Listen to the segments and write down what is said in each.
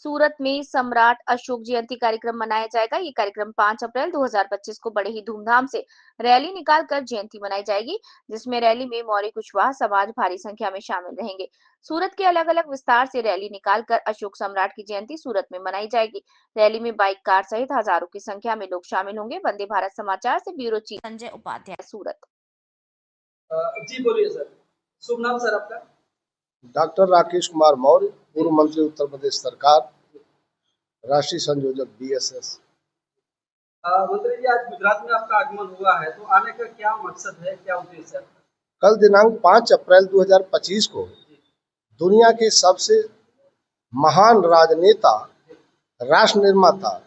सूरत में सम्राट अशोक जयंती कार्यक्रम मनाया जाएगा। ये कार्यक्रम 5 अप्रैल 2025 को बड़े ही धूमधाम से रैली निकालकर जयंती मनाई जाएगी, जिसमें रैली में मौर्य कुशवाहा समाज भारी संख्या में शामिल रहेंगे। सूरत के अलग अलग विस्तार से रैली निकालकर अशोक सम्राट की जयंती सूरत में मनाई जाएगी। रैली में बाइक, कार सहित हजारों की संख्या में लोग शामिल होंगे। वंदे भारत समाचार से ब्यूरो चीफ संजय उपाध्याय, सूरत। जी बोलिए सर। शुभ नाम सर आपका? डॉक्टर राकेश कुमार मौर्य, पूर्व मंत्री उत्तर प्रदेश सरकार, राष्ट्रीय संयोजक बीएसएस। मंत्री जी, आज गुजरात में आपका आगमन हुआ है, तो आने का क्या मकसद है, क्या उद्देश्य है? कल दिनांक 5 अप्रैल 2025 को दुनिया के सबसे महान राजनेता, राष्ट्र निर्माता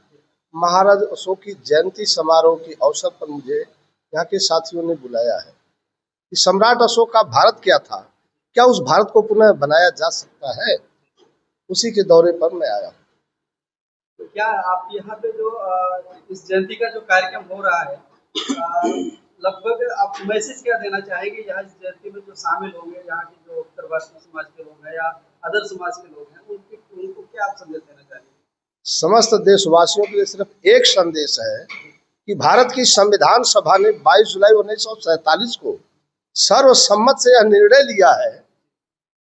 महाराज अशोक की जयंती समारोह के अवसर पर मुझे यहाँ के साथियों ने बुलाया है कि सम्राट अशोक का भारत क्या था, क्या उस भारत को पुनः बनाया जा सकता है, उसी के दौरे पर मैं आया हूँ। तो क्या आप यहाँ पे जो इस जयंती का जो कार्यक्रम हो रहा है, लगभग आप मैसेज क्या देना चाहेंगे यहाँ इस जयंती में जो शामिल होंगे, यहाँ के जो उत्तरवासी समाज के लोग हैं या अदर समाज के लोग हैं, उनको क्या आप संदेश देना चाहेंगे? समस्त देशवासियों के लिए सिर्फ एक संदेश है कि भारत की संविधान सभा ने 22 जुलाई 1947 को सर्वसम्मत से यह निर्णय लिया है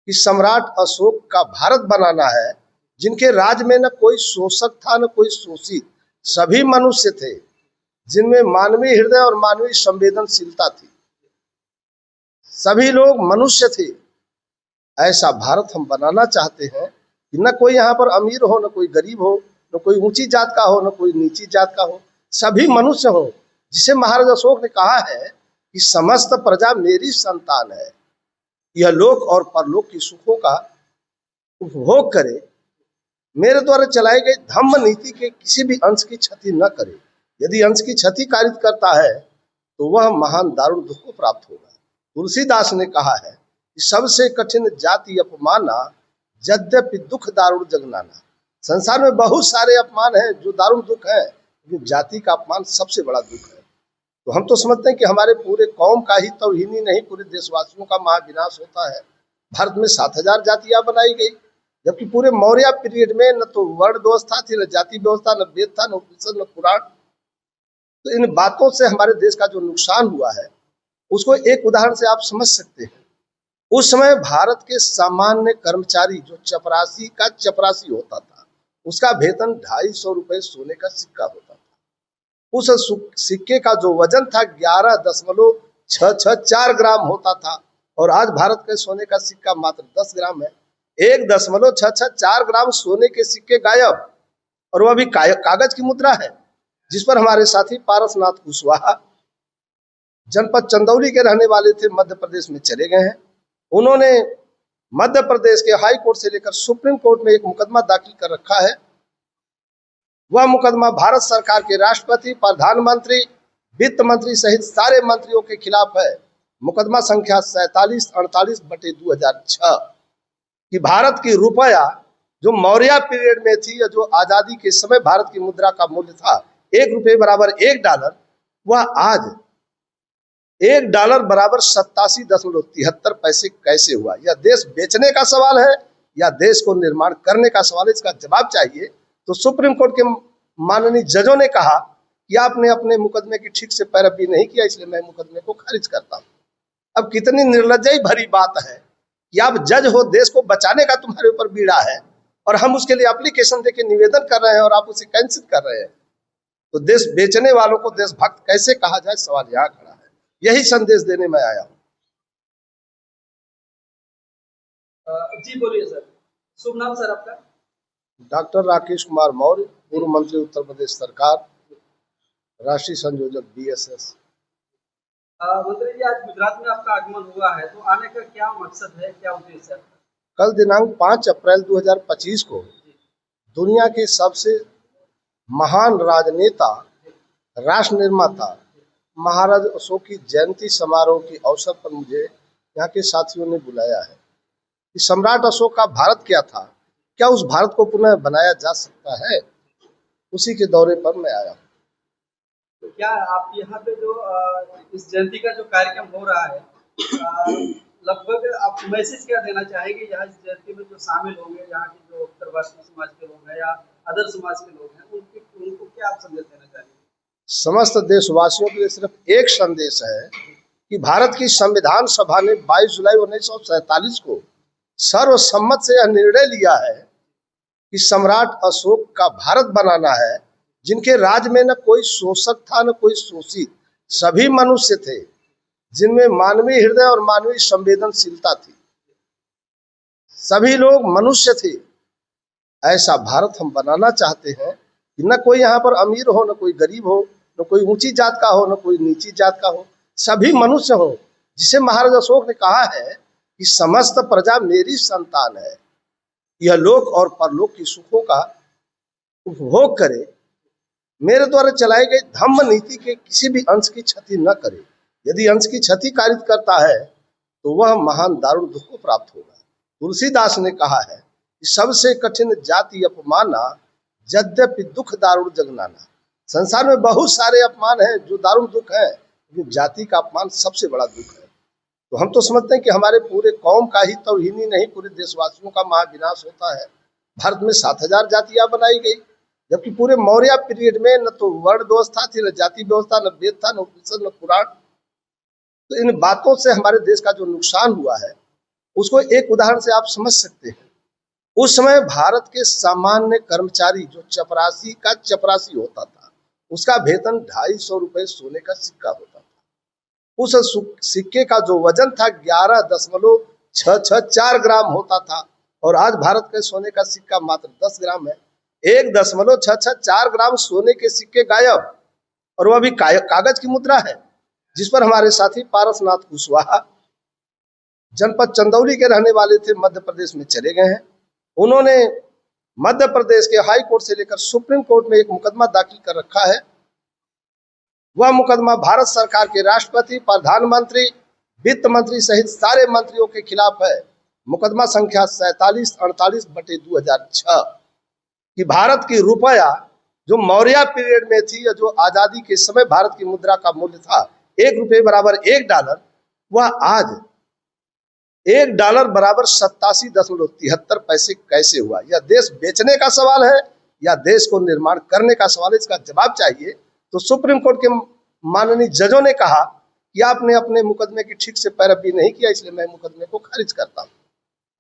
कि सम्राट अशोक का भारत बनाना है, जिनके राज में न कोई शोषक था न कोई शोषित, सभी मनुष्य थे, जिनमें मानवीय हृदय और मानवीय संवेदनशीलता थी, सभी लोग मनुष्य थे। ऐसा भारत हम बनाना चाहते हैं कि न कोई यहाँ पर अमीर हो, न कोई गरीब हो, न कोई ऊंची जात का हो, न कोई नीची जात का हो, सभी मनुष्य हो, जिसे महाराज अशोक ने कहा है कि समस्त प्रजा मेरी संतान है, यह लोक और परलोक की सुखों का उपभोग करे, मेरे द्वारा चलाई गई धम्म नीति के किसी भी अंश की क्षति न करे। यदि अंश की क्षति कारित करता है तो वह महान दारुण दुख को प्राप्त होगा। तुलसीदास ने कहा है कि सबसे कठिन जाति अपमाना, यद्यपि दुख दारुण जगनाना। संसार में बहुत सारे अपमान हैं जो दारुण दुख है, लेकिन जाति का अपमान सबसे बड़ा दुख है। तो हम तो समझते हैं कि हमारे पूरे कौम का ही तौहीनी नहीं, पूरे देशवासियों का महाविनाश होता है। भारत में 7000 जातियां बनाई गई, जबकि पूरे मौर्य पीरियड में न तो वर्ण व्यवस्था थी, न जाति व्यवस्था, न वेद था, न उपनिषद, न पुराण। तो इन बातों से हमारे देश का जो नुकसान हुआ है उसको एक उदाहरण से आप समझ सकते हैं। उस समय भारत के सामान्य कर्मचारी जो चपरासी का चपरासी होता था, उसका वेतन 250 रुपए सोने का सिक्का होता था। उस सिक्के का जो वजन था 11.664 ग्राम होता था, और आज भारत के सोने का सिक्का मात्र 10 ग्राम है। 1.664 ग्राम सोने के सिक्के गायब, और वह भी कागज की मुद्रा है, जिस पर हमारे साथी पारसनाथ कुशवाहा जनपद चंदौली के रहने वाले थे, मध्य प्रदेश में चले गए हैं। उन्होंने मध्य प्रदेश के हाई कोर्ट से लेकर सुप्रीम कोर्ट में एक मुकदमा दाखिल कर रखा है। वह मुकदमा भारत सरकार के राष्ट्रपति, प्रधानमंत्री, वित्त मंत्री सहित सारे मंत्रियों के खिलाफ है। मुकदमा संख्या 4748/2006 कि भारत की रुपया जो मौर्य पीरियड में थी, या जो आजादी के समय भारत की मुद्रा का मूल्य था 1 रुपये बराबर 1 डॉलर, वह आज 1 डॉलर बराबर 87.73 पैसे कैसे हुआ? यह देश बेचने का सवाल है या देश को निर्माण करने का सवाल है? इसका जवाब चाहिए। तो सुप्रीम कोर्ट के माननीय जजों ने कहा कि आपने अपने मुकदमे की ठीक से पैरवी नहीं किया, इसलिए मैं मुकदमे को खारिज करता हूं। अब कितनी निर्लज्जई भरी बात है कि आप जज हो, देश को बचाने का तुम्हारे ऊपर बीड़ा है, और हम उसके लिए एप्लीकेशन देके निवेदन कर रहे हैं और आप उसे कैंसिल कर रहे हैं। तो देश बेचने वालों को देशभक्त कैसे कहा जाए, सवाल यहाँ खड़ा है। यही संदेश देने में आया हूँ। जी बोलिए सर। शुभ नाम सर आपका? डॉक्टर राकेश कुमार मौर्य, पूर्व मंत्री उत्तर प्रदेश सरकार, राष्ट्रीय संयोजक बीएसएस। मंत्री जी, आज गुजरात में आपका आगमन हुआ है, तो आने का क्या मकसद है, क्या उद्देश्य है? कल दिनांक 5 अप्रैल 2025 को दुनिया के सबसे महान राजनेता, राष्ट्र निर्माता महाराज अशोक की जयंती समारोह के अवसर पर मुझे यहाँ के साथियों ने बुलाया है कि सम्राट अशोक का भारत क्या था, क्या उस भारत को पुनः बनाया जा सकता है, उसी के दौरे पर मैं आया हूँ। क्या आप यहाँ पे जो इस जयंती का जो कार्यक्रम हो रहा है लगभग आप मैसेज क्या देना चाहेंगे यहाँ इस जयंती में जो शामिल होंगे, यहाँ के जो प्रवासी समाज के लोग हैं या अदर समाज के लोग हैं, उनको क्या आप संदेश देना चाहेंगे? समस्त देशवासियों के लिए सिर्फ एक संदेश है कि भारत की संविधान सभा ने 22 जुलाई 1947 को सर्वसम्मत से यह निर्णय लिया है कि सम्राट अशोक का भारत बनाना है, जिनके राज में न कोई शोषक था न कोई शोषित, सभी मनुष्य थे जिनमें मानवीय हृदय और मानवीय संवेदनशीलता थी, सभी लोग मनुष्य थे। ऐसा भारत हम बनाना चाहते हैं कि न कोई यहाँ पर अमीर हो, न कोई गरीब हो, न कोई ऊंची जात का हो, न कोई नीची जात का हो, सभी मनुष्य हो। जिसे महाराज अशोक ने कहा है कि समस्त प्रजा मेरी संतान है, यह लोक और परलोक की सुखों का उपभोग करे, मेरे द्वारा चलाई गई धम्म नीति के किसी भी अंश की क्षति न करे। यदि अंश की क्षति कारित करता है तो वह महान दारुण दुख को प्राप्त होगा। तुलसीदास ने कहा है कि सबसे कठिन जाति अपमाना, यद्यपि दुख दारुण जगनाना। संसार में बहुत सारे अपमान हैं जो दारुण दुख है, लेकिन जाति का अपमान सबसे बड़ा दुख है। तो हम तो समझते हैं कि हमारे पूरे कौम का ही तौहीन ही नहीं, पूरे देशवासियों का महाविनाश होता है। भारत में 7000 जातियां बनाई गई, जबकि पूरे मौर्य पीरियड में न तो वर्ण व्यवस्था थी, न जाति व्यवस्था, न वेद था, न उपनिषद, न पुराण। तो इन बातों से हमारे देश का जो नुकसान हुआ है उसको एक उदाहरण से आप समझ सकते हैं। उस समय भारत के सामान्य कर्मचारी जो चपरासी का चपरासी होता था, उसका वेतन 250 रुपए सोने का सिक्का होता था। उस सिक्के का जो वजन था 11.664 ग्राम होता था, और आज भारत के सोने का सिक्का मात्र 10 ग्राम है। 1.664 ग्राम सोने के सिक्के गायब, और वह भी कागज की मुद्रा है, जिस पर हमारे साथी पारसनाथ कुशवाहा जनपद चंदौली के रहने वाले थे, मध्य प्रदेश में चले गए हैं। उन्होंने मध्य प्रदेश के हाई कोर्ट से लेकर सुप्रीम कोर्ट में एक मुकदमा दाखिल कर रखा है। वह मुकदमा भारत सरकार के राष्ट्रपति, प्रधानमंत्री, वित्त मंत्री सहित सारे मंत्रियों के खिलाफ है। मुकदमा संख्या 4748/2006 कि भारत की रुपया जो मौर्य पीरियड में थी, जो आजादी के समय भारत की मुद्रा का मूल्य था 1 रुपये बराबर 1 डॉलर, वह आज $1 बराबर 87.73 पैसे कैसे हुआ? यह देश बेचने का सवाल है या देश को निर्माण करने का सवाल है? इसका जवाब चाहिए। तो सुप्रीम कोर्ट के माननीय जजों ने कहा कि आपने अपने मुकदमे की ठीक से पैरवी नहीं किया, इसलिए मैं मुकदमे को खारिज करता हूं।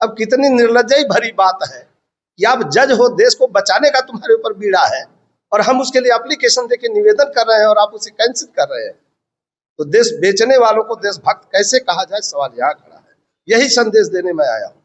अब कितनी निर्लज्जयी भरी बात है कि आप जज हो, देश को बचाने का तुम्हारे ऊपर बीड़ा है, और हम उसके लिए एप्लीकेशन देके निवेदन कर रहे हैं और आप उसे कैंसिल कर रहे हैं। तो देश बेचने वालों को देशभक्त कैसे कहा जाए, सवाल यहाँ खड़ा है। यही संदेश देने में आया हूं।